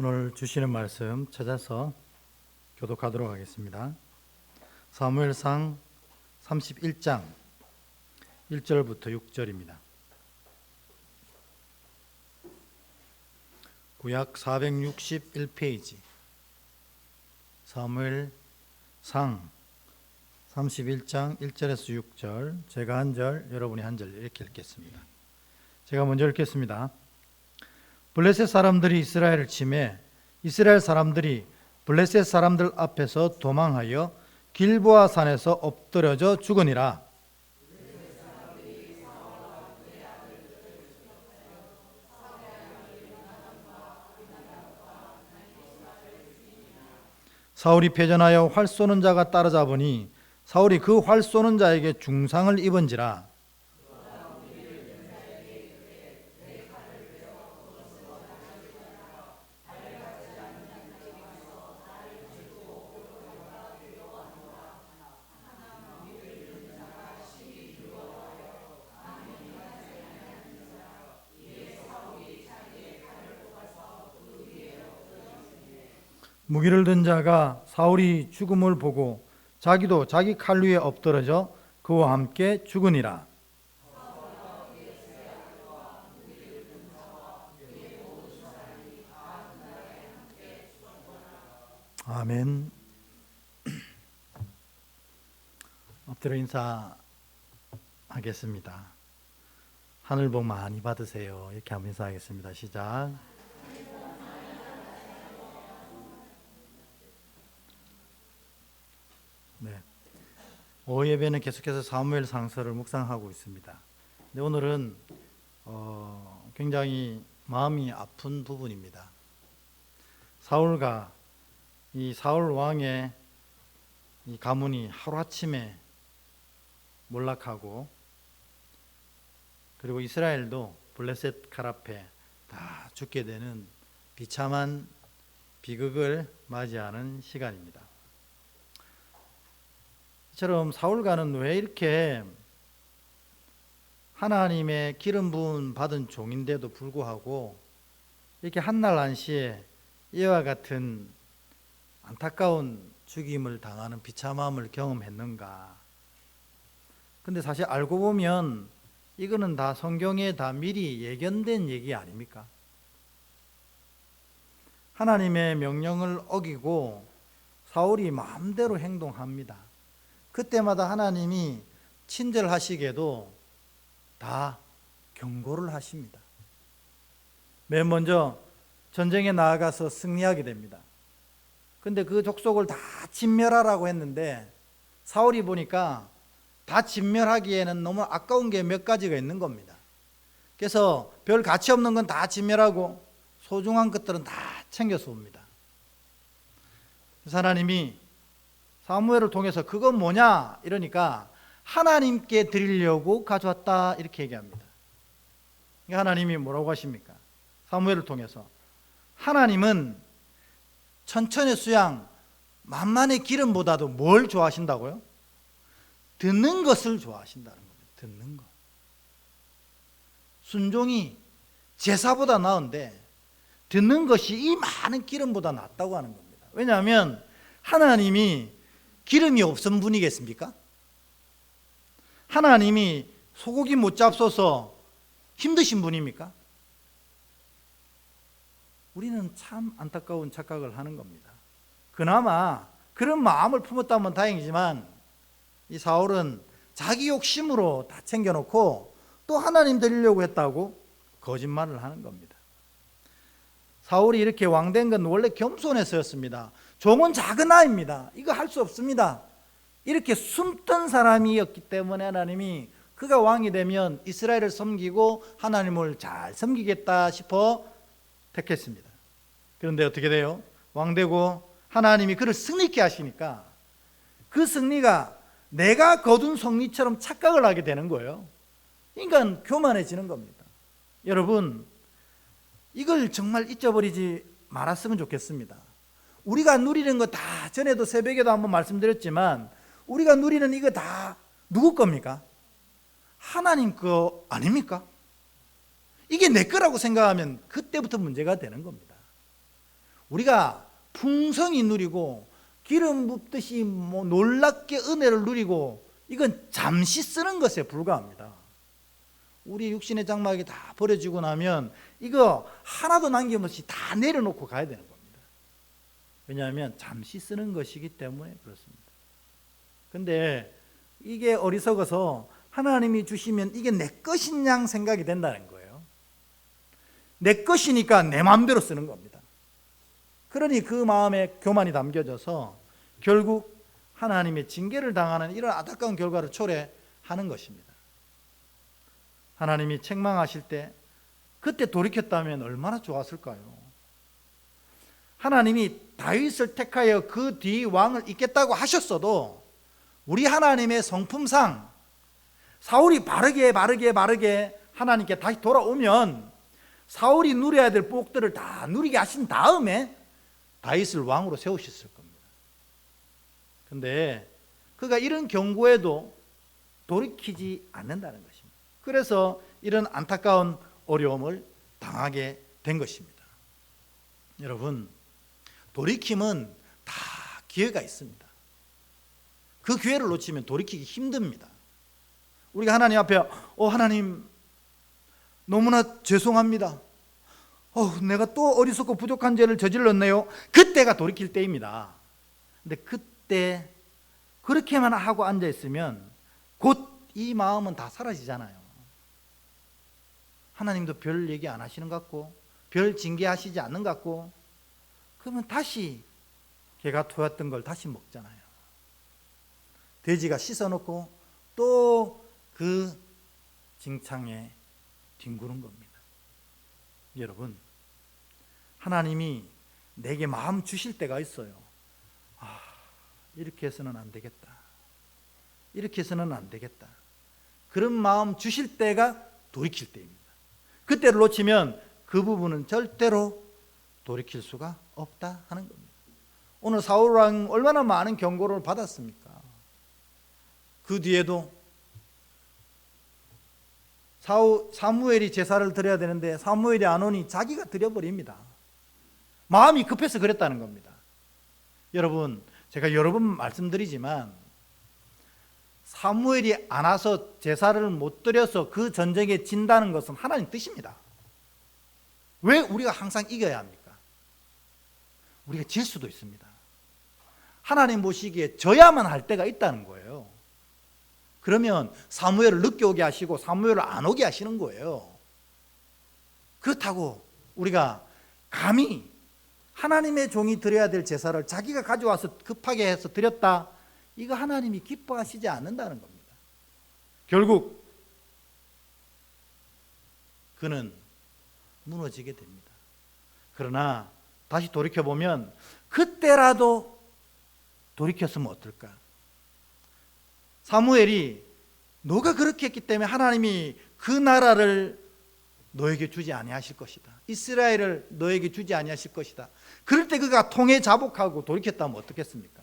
오늘 주시는 말씀 찾아서 교독하도록 하겠습니다. 사무엘상 31장 1절부터 6절입니다. 구약 461페이지 사무엘상 31장 1절에서 6절, 제가 한 절, 여러분이 한 절 이렇게 읽겠습니다. 제가 먼저 읽겠습니다. 블레셋 사람들이 이스라엘을 치매 이스라엘 사람들이 블레셋 사람들 앞에서 도망하여 길보아 산에서 엎드려져 죽으니라. 사울이 패전하여 활 쏘는 자가 따라잡으니 사울이 그 활 쏘는 자에게 중상을 입은지라. 무기를 든 자가 사울이 죽음을 보고 자기도 자기 칼 위에 엎드러져 그와 함께 죽으니라. 아멘. 엎드려 인사하겠습니다. 하늘 복 많이 받으세요. 이렇게 한번 인사하겠습니다. 시작. 네. 오후 예배는 계속해서 사무엘 상서를 묵상하고 있습니다. 근데 오늘은 굉장히 마음이 아픈 부분입니다. 사울과 이 사울 왕의 이 가문이 하루아침에 몰락하고, 그리고 이스라엘도 블레셋 칼 앞에 다 죽게 되는 비참한 비극을 맞이하는 시간입니다. 이처럼 사울과는 왜 이렇게 하나님의 기름 부음 받은 종인데도 불구하고 이렇게 한날 한시에 이와 같은 안타까운 죽임을 당하는 비참함을 경험했는가? 근데 사실 알고 보면 이거는 다 성경에 다 미리 예견된 얘기 아닙니까? 하나님의 명령을 어기고 사울이 마음대로 행동합니다. 그때마다 하나님이 친절하시게도 다 경고를 하십니다. 맨 먼저 전쟁에 나아가서 승리하게 됩니다. 근데 그 족속을 다 진멸하라고 했는데 사울이 보니까 다 진멸하기에는 너무 아까운 게 몇 가지가 있는 겁니다. 그래서 별 가치 없는 건 다 진멸하고 소중한 것들은 다 챙겨서 옵니다. 그래서 하나님이 사무엘을 통해서 그건 뭐냐 이러니까 하나님께 드리려고 가져왔다 이렇게 얘기합니다. 그러니까 하나님이 뭐라고 하십니까? 사무엘을 통해서 하나님은 천천의 수양 만만의 기름보다도 뭘 좋아하신다고요? 듣는 것을 좋아하신다는 겁니다. 듣는 것. 순종이 제사보다 나은데 듣는 것이 이 많은 기름보다 낫다고 하는 겁니다. 왜냐하면 하나님이 기름이 없은 분이겠습니까? 하나님이 소고기 못 잡숴서 힘드신 분입니까? 우리는 참 안타까운 착각을 하는 겁니다. 그나마 그런 마음을 품었다면 다행이지만 이 사울은 자기 욕심으로 다 챙겨놓고 또 하나님 드리려고 했다고 거짓말을 하는 겁니다. 사울이 이렇게 왕된 건 원래 겸손해서였습니다. 종은 작은 아이입니다. 이거 할 수 없습니다. 이렇게 숨던 사람이었기 때문에 하나님이 그가 왕이 되면 이스라엘을 섬기고 하나님을 잘 섬기겠다 싶어 택했습니다. 그런데 어떻게 돼요? 왕되고 하나님이 그를 승리케 하시니까 그 승리가 내가 거둔 승리처럼 착각을 하게 되는 거예요. 그러니까 교만해지는 겁니다. 여러분, 이걸 정말 잊어버리지 말았으면 좋겠습니다. 우리가 누리는 거 다, 전에도 새벽에도 한번 말씀드렸지만 우리가 누리는 이거 다 누구 겁니까? 하나님 거 아닙니까? 이게 내 거라고 생각하면 그때부터 문제가 되는 겁니다. 우리가 풍성히 누리고 기름 붓듯이 놀랍게 은혜를 누리고 이건 잠시 쓰는 것에 불과합니다. 우리 육신의 장막이 다 버려지고 나면 이거 하나도 남김없이 다 내려놓고 가야 되는 겁니다. 왜냐하면 잠시 쓰는 것이기 때문에 그렇습니다. 근데 이게 어리석어서 하나님이 주시면 이게 내 것인 양 생각이 된다는 거예요. 내 것이니까 내 마음대로 쓰는 겁니다. 그러니 그 마음에 교만이 담겨져서 결국 하나님의 징계를 당하는 이런 안타까운 결과를 초래하는 것입니다. 하나님이 책망하실 때 그때 돌이켰다면 얼마나 좋았을까요? 하나님이 다윗을 택하여 그 뒤 왕을 잇겠다고 하셨어도 우리 하나님의 성품상 사울이 바르게 하나님께 다시 돌아오면 사울이 누려야 될 복들을 다 누리게 하신 다음에 다윗을 왕으로 세우셨을 겁니다. 근데 그가 이런 경고에도 돌이키지 않는다는 것입니다. 그래서 이런 안타까운 어려움을 당하게 된 것입니다. 여러분, 돌이킴은 다 기회가 있습니다. 그 기회를 놓치면 돌이키기 힘듭니다. 우리가 하나님 앞에 하나님 너무나 죄송합니다. 내가 또 어리석고 부족한 죄를 저질렀네요. 그때가 돌이킬 때입니다. 근데 그때 그렇게만 하고 앉아있으면 곧 이 마음은 다 사라지잖아요. 하나님도 별 얘기 안 하시는 것 같고 별 징계하시지 않는 것 같고 그러면 다시 개가 토했던 걸 다시 먹잖아요. 돼지가 씻어놓고 또 그 징창에 뒹구는 겁니다. 여러분, 하나님이 내게 마음 주실 때가 있어요. 이렇게 해서는 안 되겠다. 이렇게 해서는 안 되겠다. 그런 마음 주실 때가 돌이킬 때입니다. 그때를 놓치면 그 부분은 절대로 돌이킬 수가 없다 하는 겁니다. 오늘 사울왕 얼마나 많은 경고를 받았습니까? 그 뒤에도 사무엘이 제사를 드려야 되는데 사무엘이 안 오니 자기가 드려버립니다. 마음이 급해서 그랬다는 겁니다. 여러분, 제가 여러 번 말씀드리지만 사무엘이 안 와서 제사를 못 드려서 그 전쟁에 진다는 것은 하나님 뜻입니다. 왜 우리가 항상 이겨야 합니까? 우리가 질 수도 있습니다. 하나님 보시기에 져야만 할 때가 있다는 거예요. 그러면 사무엘을 늦게 오게 하시고 사무엘을 안 오게 하시는 거예요. 그렇다고 우리가 감히 하나님의 종이 드려야 될 제사를 자기가 가져와서 급하게 해서 드렸다, 이거 하나님이 기뻐하시지 않는다는 겁니다. 결국 그는 무너지게 됩니다. 그러나 다시 돌이켜보면 그때라도 돌이켰으면 어떨까? 사무엘이 너가 그렇게 했기 때문에 하나님이 그 나라를 너에게 주지 아니하실 것이다. 이스라엘을 너에게 주지 아니하실 것이다. 그럴 때 그가 통해 자복하고 돌이켰다면 어떻겠습니까?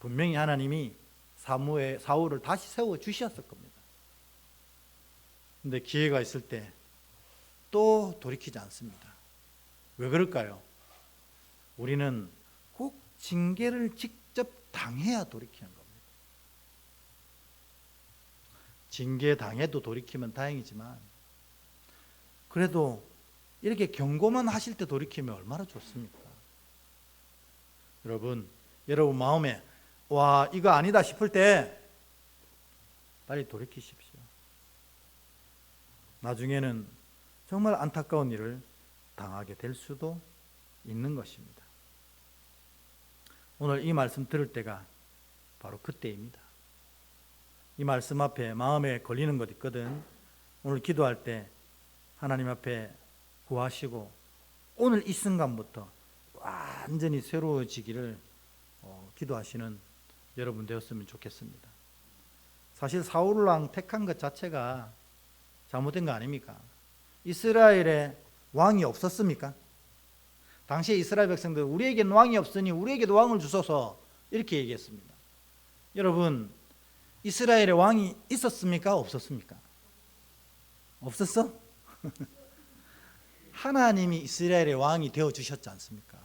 분명히 하나님이 사울을 다시 세워 주셨을 겁니다. 그런데 기회가 있을 때 또 돌이키지 않습니다. 왜 그럴까요? 우리는 꼭 징계를 직접 당해야 돌이키는 겁니다. 징계 당해도 돌이키면 다행이지만 그래도 이렇게 경고만 하실 때 돌이키면 얼마나 좋습니까? 여러분 마음에 와 이거 아니다 싶을 때 빨리 돌이키십시오. 나중에는 정말 안타까운 일을 당하게 될 수도 있는 것입니다. 오늘 이 말씀 들을 때가 바로 그때입니다. 이 말씀 앞에 마음에 걸리는 것 있거든. 오늘 기도할 때 하나님 앞에 구하시고 오늘 이 순간부터 완전히 새로워지기를 기도하시는 여러분 되었으면 좋겠습니다. 사실 사울왕 택한 것 자체가 잘못된 거 아닙니까? 이스라엘에 왕이 없었습니까? 당시에 이스라엘 백성들 우리에게는 왕이 없으니 우리에게도 왕을 주소서 이렇게 얘기했습니다. 여러분, 이스라엘에 왕이 있었습니까? 없었습니까? 없었어? 하나님이 이스라엘의 왕이 되어 주셨지 않습니까?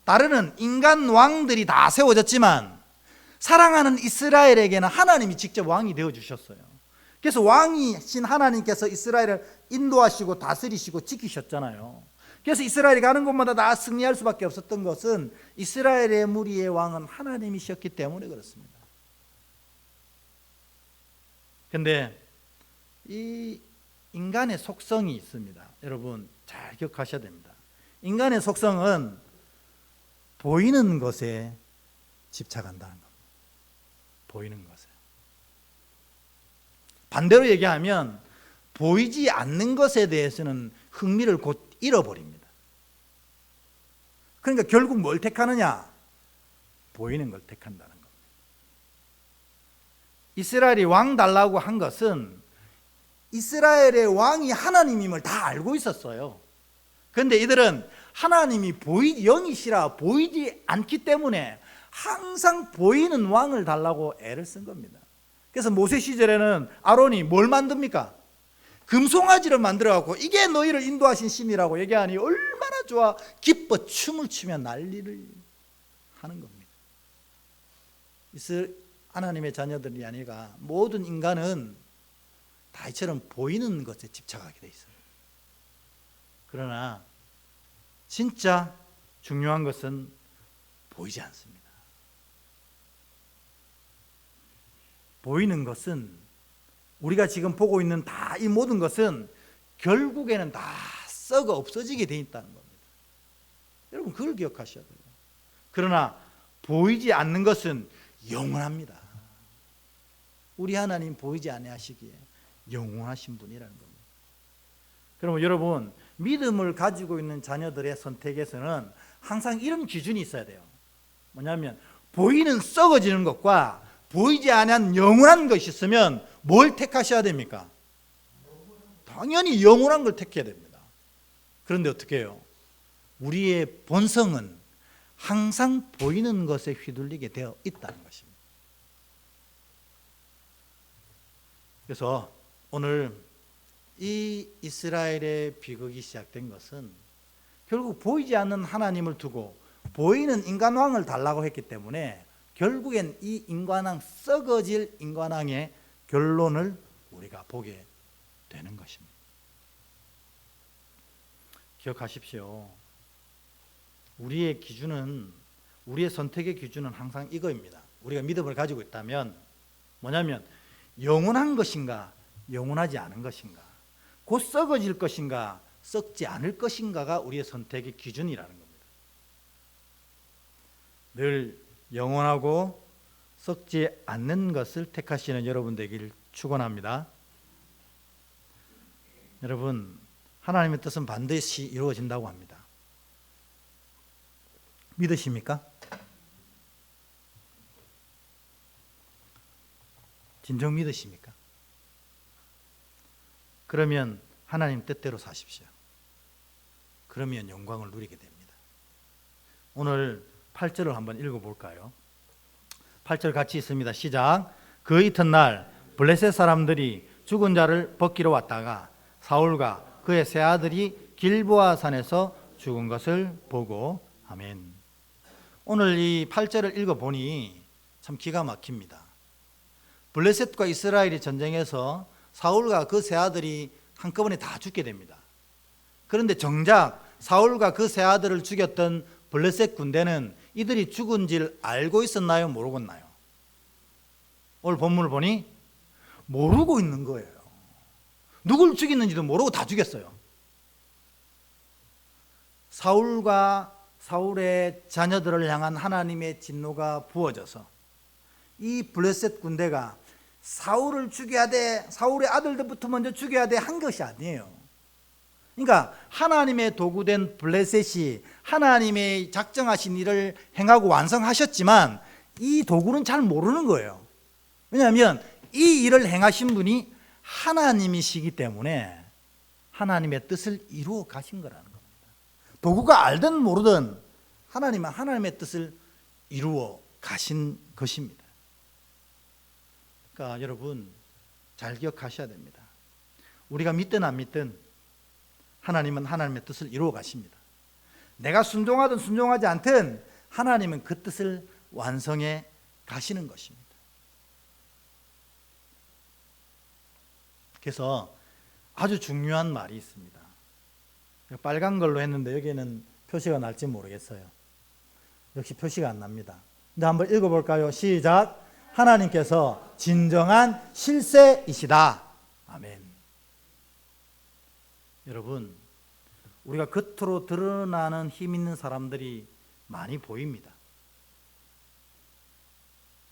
다른 인간 왕들이 다 세워졌지만 사랑하는 이스라엘에게는 하나님이 직접 왕이 되어 주셨어요. 그래서 왕이신 하나님께서 이스라엘을 인도하시고 다스리시고 지키셨잖아요. 그래서 이스라엘이 가는 곳마다 다 승리할 수밖에 없었던 것은 이스라엘의 무리의 왕은 하나님이셨기 때문에 그렇습니다. 그런데 이 인간의 속성이 있습니다. 여러분 잘 기억하셔야 됩니다. 인간의 속성은 보이는 것에 집착한다는 겁니다. 보이는 것에. 반대로 얘기하면 보이지 않는 것에 대해서는 흥미를 곧 잃어버립니다. 그러니까 결국 뭘 택하느냐? 보이는 걸 택한다는 겁니다. 이스라엘이 왕 달라고 한 것은 이스라엘의 왕이 하나님임을 다 알고 있었어요. 그런데 이들은 하나님이 영이시라 보이지 않기 때문에 항상 보이는 왕을 달라고 애를 쓴 겁니다. 그래서 모세 시절에는 아론이 뭘 만듭니까? 금송아지를 만들어갖고 이게 너희를 인도하신 신이라고 얘기하니 얼마나 좋아 기뻐 춤을 추며 난리를 하는 겁니다. 하나님의 자녀들이 아니라 모든 인간은 다 이처럼 보이는 것에 집착하게 돼 있어요. 그러나 진짜 중요한 것은 보이지 않습니다. 보이는 것은 우리가 지금 보고 있는 다 이 모든 것은 결국에는 다 썩어 없어지게 돼 있다는 겁니다. 여러분 그걸 기억하셔야 돼요. 그러나 보이지 않는 것은 영원합니다. 우리 하나님 보이지 아니하시기에 영원하신 분이라는 겁니다. 그러면 여러분 믿음을 가지고 있는 자녀들의 선택에서는 항상 이런 기준이 있어야 돼요. 뭐냐면 보이는 썩어지는 것과 보이지 않은 영원한 것이 있으면 뭘 택하셔야 됩니까? 당연히 영원한 걸 택해야 됩니다. 그런데 어떻게 해요? 우리의 본성은 항상 보이는 것에 휘둘리게 되어 있다는 것입니다. 그래서 오늘 이 이스라엘의 비극이 시작된 것은 결국 보이지 않는 하나님을 두고 보이는 인간왕을 달라고 했기 때문에 결국엔 이 인간왕, 썩어질 인간왕의 결론을 우리가 보게 되는 것입니다. 기억하십시오. 우리의 기준은, 우리의 선택의 기준은 항상 이거입니다. 우리가 믿음을 가지고 있다면 뭐냐면 영원한 것인가 영원하지 않은 것인가, 곧 썩어질 것인가 썩지 않을 것인가가 우리의 선택의 기준이라는 겁니다. 늘 영원하고 썩지 않는 것을 택하시는 여러분 되기를 축원합니다. 여러분 하나님의 뜻은 반드시 이루어진다고 합니다. 믿으십니까? 진정 믿으십니까? 그러면 하나님 뜻대로 사십시오. 그러면 영광을 누리게 됩니다. 오늘 8절을 한번 읽어볼까요? 8절 같이 있습니다. 시작. 그 이튿날 블레셋 사람들이 죽은 자를 벗기러 왔다가 사울과 그의 세 아들이 길보아 산에서 죽은 것을 보고 아멘. 오늘 이 8절을 읽어보니 참 기가 막힙니다. 블레셋과 이스라엘이 전쟁에서 사울과 그 세 아들이 한꺼번에 다 죽게 됩니다. 그런데 정작 사울과 그 세 아들을 죽였던 블레셋 군대는 이들이 죽은 줄 알고 있었나요? 모르고 있나요? 오늘 본문을 보니 모르고 있는 거예요. 누굴 죽였는지도 모르고 다 죽였어요. 사울과 사울의 자녀들을 향한 하나님의 진노가 부어져서 이 블레셋 군대가 사울을 죽여야 돼, 사울의 아들들부터 먼저 죽여야 돼 한 것이 아니에요. 그러니까 하나님의 도구된 블레셋이 하나님의 작정하신 일을 행하고 완성하셨지만 이 도구는 잘 모르는 거예요. 왜냐하면 이 일을 행하신 분이 하나님이시기 때문에 하나님의 뜻을 이루어 가신 거라는 겁니다. 도구가 알든 모르든 하나님은 하나님의 뜻을 이루어 가신 것입니다. 그러니까 여러분 잘 기억하셔야 됩니다. 우리가 믿든 안 믿든 하나님은 하나님의 뜻을 이루어 가십니다. 내가 순종하든 순종하지 않든 하나님은 그 뜻을 완성해 가시는 것입니다. 그래서 아주 중요한 말이 있습니다. 빨간 걸로 했는데 여기에는 표시가 날지 모르겠어요. 역시 표시가 안 납니다. 근데 한번 읽어볼까요? 시작. 하나님께서 진정한 실세이시다. 아멘. 여러분, 우리가 겉으로 드러나는 힘 있는 사람들이 많이 보입니다.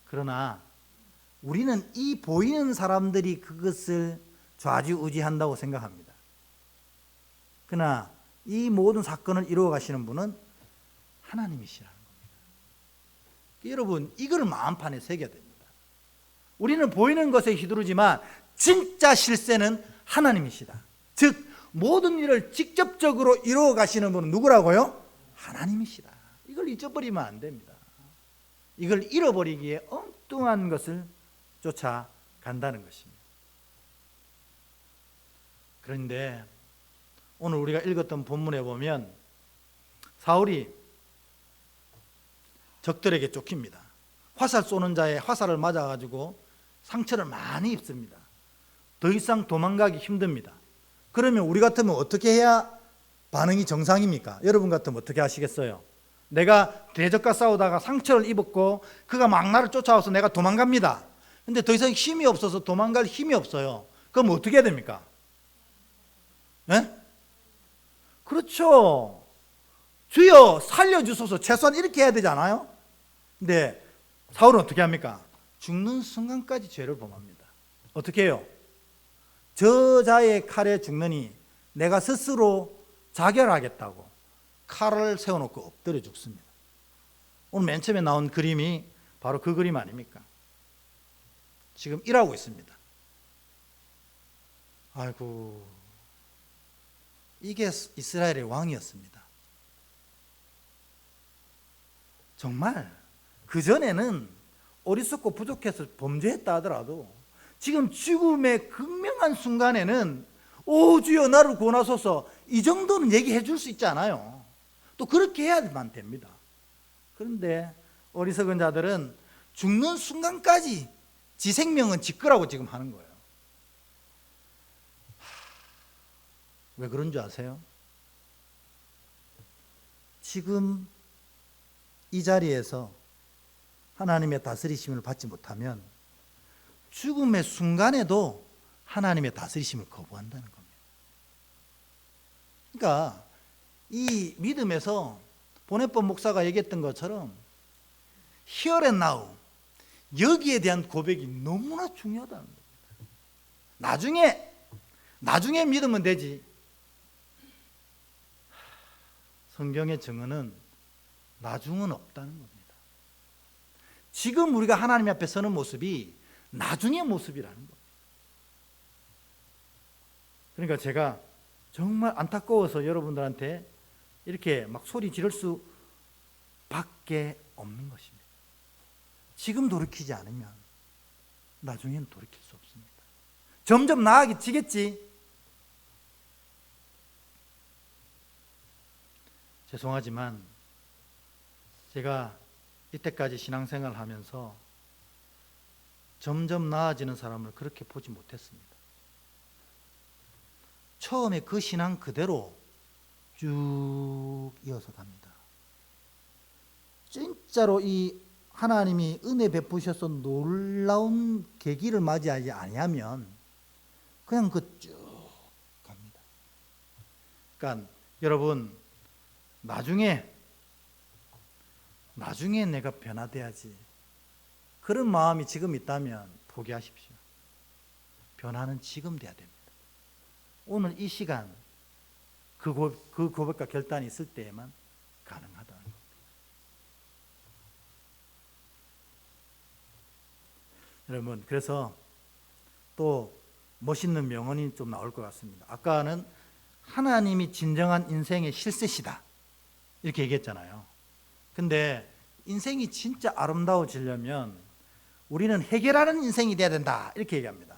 그러나 우리는 이 보이는 사람들이 그것을 좌지우지한다고 생각합니다. 그러나 이 모든 사건을 이루어 가시는 분은 하나님이시라는 겁니다. 여러분, 이걸 마음판에 새겨야 됩니다. 우리는 보이는 것에 휘두르지만 진짜 실세는 하나님이시다. 즉 모든 일을 직접적으로 이루어 가시는 분은 누구라고요? 하나님이시다. 이걸 잊어버리면 안 됩니다. 이걸 잃어버리기에 엉뚱한 것을 쫓아간다는 것입니다. 그런데 오늘 우리가 읽었던 본문에 보면 사울이 적들에게 쫓깁니다. 화살 쏘는 자의 화살을 맞아가지고 상처를 많이 입습니다. 더 이상 도망가기 힘듭니다. 그러면 우리 같으면 어떻게 해야 반응이 정상입니까? 여러분 같으면 어떻게 하시겠어요? 내가 대적과 싸우다가 상처를 입었고 그가 막 나를 쫓아와서 내가 도망갑니다. 근데 더 이상 힘이 없어서 도망갈 힘이 없어요. 그럼 어떻게 해야 됩니까? 네? 그렇죠. 주여 살려주소서, 최소한 이렇게 해야 되지 않아요? 근데 사울은 어떻게 합니까? 죽는 순간까지 죄를 범합니다. 어떻게 해요? 저자의 칼에 죽느니 내가 스스로 자결하겠다고 칼을 세워놓고 엎드려 죽습니다. 오늘 맨 처음에 나온 그림이 바로 그 그림 아닙니까? 지금 일하고 있습니다. 아이고, 이게 이스라엘의 왕이었습니다. 정말 그전에는 어리석고 부족해서 범죄했다 하더라도 지금 죽음의 극명한 순간에는 오 주여 나를 구원하소서, 이 정도는 얘기해 줄 수 있지 않아요? 또 그렇게 해야만 됩니다. 그런데 어리석은 자들은 죽는 순간까지 지 생명은 지 거라고 지금 하는 거예요. 왜 그런 줄 아세요? 지금 이 자리에서 하나님의 다스리심을 받지 못하면 죽음의 순간에도 하나님의 다스리심을 거부한다는 겁니다. 그러니까 이 믿음에서 보네폰 목사가 얘기했던 것처럼 Here and now, 여기에 대한 고백이 너무나 중요하다는 겁니다. 나중에 믿으면 되지. 성경의 증언은 나중은 없다는 겁니다. 지금 우리가 하나님 앞에 서는 모습이 나중의 모습이라는 겁니다. 그러니까 제가 정말 안타까워서 여러분들한테 이렇게 막 소리 지를 수밖에 없는 것입니다. 지금 돌이키지 않으면 나중에는 돌이킬 수 없습니다. 점점 나아지겠지. 죄송하지만 제가 이때까지 신앙생활을 하면서 점점 나아지는 사람을 그렇게 보지 못했습니다. 처음에 그 신앙 그대로 쭉 이어서 갑니다. 진짜로 이 하나님이 은혜 베푸셔서 놀라운 계기를 맞이하지 아니하면 그냥 그 쭉 갑니다. 그러니까 여러분, 나중에 내가 변화돼야지, 그런 마음이 지금 있다면 포기하십시오. 변화는 지금 돼야 됩니다. 오늘 이 시간 그 고백과 결단이 있을 때에만 가능하다는 겁니다. 여러분, 그래서 또 멋있는 명언이 좀 나올 것 같습니다. 아까는 하나님이 진정한 인생의 실세시다 이렇게 얘기했잖아요. 근데 인생이 진짜 아름다워지려면 우리는 해결하는 인생이 돼야 된다 이렇게 얘기합니다.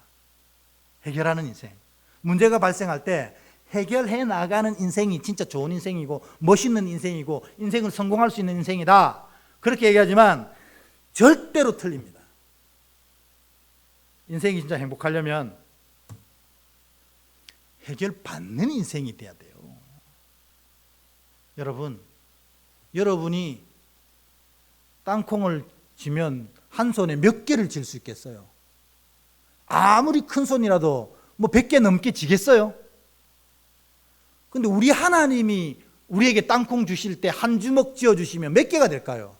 해결하는 인생. 문제가 발생할 때 해결해 나가는 인생이 진짜 좋은 인생이고 멋있는 인생이고 인생을 성공할 수 있는 인생이다, 그렇게 얘기하지만 절대로 틀립니다. 인생이 진짜 행복하려면 해결받는 인생이 돼야 돼요. 여러분이 땅콩을 쥐면 한 손에 몇 개를 쥘 수 있겠어요? 아무리 큰 손이라도 뭐 100개 넘게 쥐겠어요? 근데 우리 하나님이 우리에게 땅콩 주실 때 한 주먹 쥐어 주시면 몇 개가 될까요?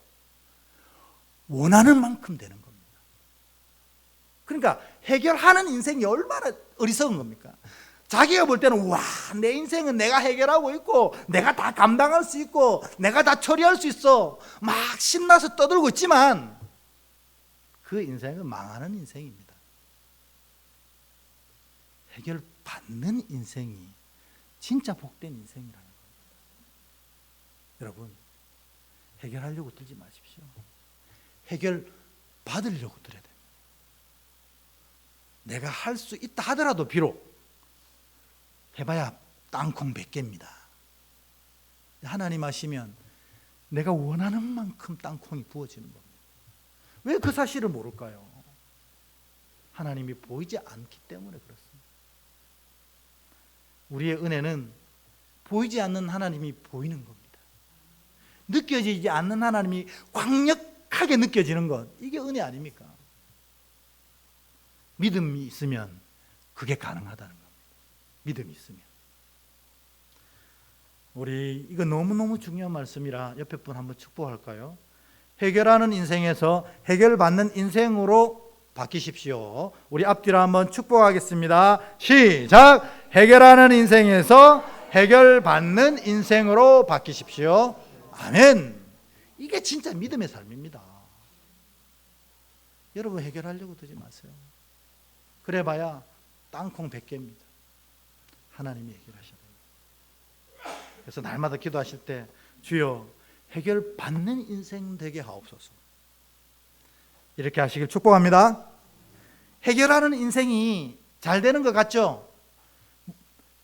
원하는 만큼 되는 겁니다. 그러니까 해결하는 인생이 얼마나 어리석은 겁니까? 자기가 볼 때는 와, 내 인생은 내가 해결하고 있고 내가 다 감당할 수 있고 내가 다 처리할 수 있어, 막 신나서 떠들고 있지만 그 인생은 망하는 인생입니다. 해결받는 인생이 진짜 복된 인생이라는 겁니다. 여러분, 해결하려고 들지 마십시오. 해결 받으려고 들어야 됩니다. 내가 할 수 있다 하더라도 비록 해봐야 땅콩 100개입니다. 하나님 하시면 내가 원하는 만큼 땅콩이 부어지는 겁니다. 왜 그 사실을 모를까요? 하나님이 보이지 않기 때문에 그렇습니다. 우리의 은혜는 보이지 않는 하나님이 보이는 겁니다. 느껴지지 않는 하나님이 강력하게 느껴지는 것, 이게 은혜 아닙니까? 믿음이 있으면 그게 가능하다는 겁니다. 믿음이 있으면. 우리 이거 너무너무 중요한 말씀이라 옆에 분 한번 축복할까요? 해결하는 인생에서 해결받는 인생으로 바뀌십시오. 우리 앞뒤로 한번 축복하겠습니다. 시작! 해결하는 인생에서 해결받는 인생으로 바뀌십시오. 아멘. 이게 진짜 믿음의 삶입니다. 여러분, 해결하려고 들지 마세요. 그래봐야 땅콩 100개입니다. 하나님이 해결하셔야 됩니다. 그래서 날마다 기도하실 때 주여 해결받는 인생 되게 하옵소서, 이렇게 하시길 축복합니다. 해결하는 인생이 잘 되는 것 같죠?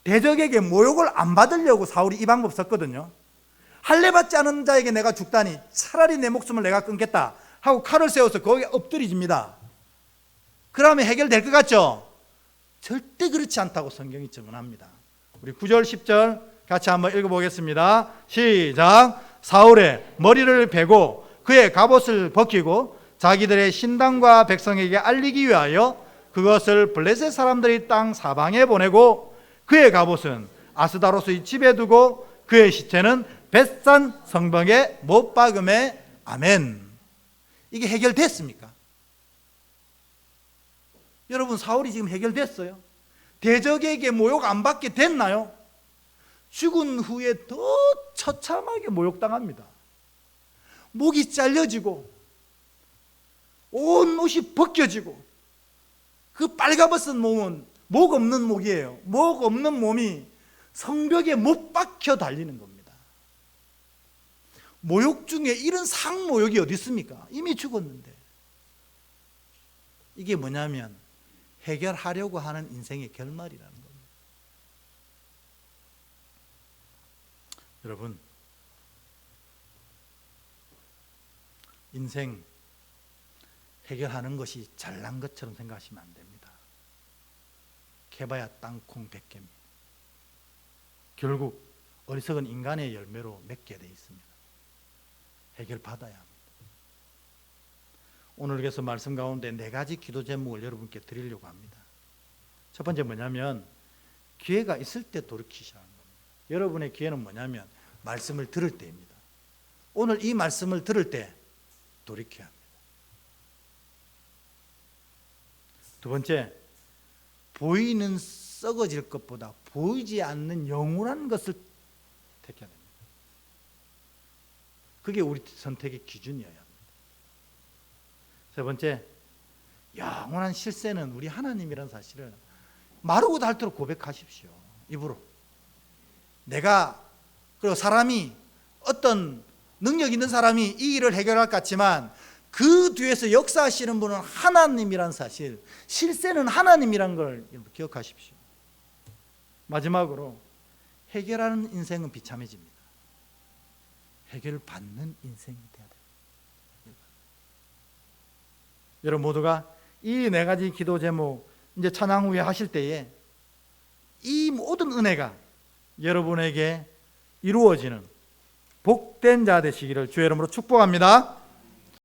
대적에게 모욕을 안 받으려고 사울이 이 방법 썼거든요. 할례 받지 않은 자에게 내가 죽다니 차라리 내 목숨을 내가 끊겠다 하고 칼을 세워서 거기에 엎드리집니다. 그러면 해결될 것 같죠? 절대 그렇지 않다고 성경이 증언합니다. 우리 9절 10절 같이 한번 읽어보겠습니다. 시작! 사울의 머리를 베고 그의 갑옷을 벗기고 자기들의 신당과 백성에게 알리기 위하여 그것을 블레셋 사람들이 땅 사방에 보내고 그의 갑옷은 아스다로스의 집에 두고 그의 시체는 벳산 성벽에 못 박음에 아멘. 이게 해결됐습니까? 여러분, 사울이 지금 해결됐어요? 대적에게 모욕 안 받게 됐나요? 죽은 후에 더 처참하게 모욕당합니다. 목이 잘려지고 온 옷이 벗겨지고 그 빨가벗은 몸은 목 없는 목이에요. 목 없는 몸이 성벽에 못 박혀 달리는 겁니다. 모욕 중에 이런 상모욕이 어디 있습니까? 이미 죽었는데. 이게 뭐냐면 해결하려고 하는 인생의 결말이라는 겁니다. 여러분, 인생 해결하는 것이 잘난 것처럼 생각하시면 안 됩니다. 개봐야 땅콩 100개입니다. 결국 어리석은 인간의 열매로 맺게 되어 있습니다. 해결받아야 합니다. 오늘 그래서 말씀 가운데 4가지 기도 제목을 여러분께 드리려고 합니다. 첫 번째 뭐냐면 기회가 있을 때 돌이키셔야 합니다. 여러분의 기회는 뭐냐면 말씀을 들을 때입니다. 오늘 이 말씀을 들을 때 돌이켜야 합니다. 두 번째, 보이는 썩어질 것보다 보이지 않는 영원한 것을 택해야 됩니다. 그게 우리 선택의 기준이어야 합니다. 세 번째, 영원한 실세는 우리 하나님이라는 사실을 마르고 닳도록 고백하십시오. 입으로. 그리고 사람이, 어떤 능력 있는 사람이 이 일을 해결할 것 같지만 그 뒤에서 역사하시는 분은 하나님이란 사실, 실세는 하나님이란 걸 기억하십시오. 마지막으로 해결하는 인생은 비참해집니다. 해결받는 인생이 돼야 돼요. 여러분 모두가 이 네 가지 기도 제목 이제 찬양 후에 하실 때에 이 모든 은혜가 여러분에게 이루어지는 복된 자 되시기를 주의 이름으로 축복합니다.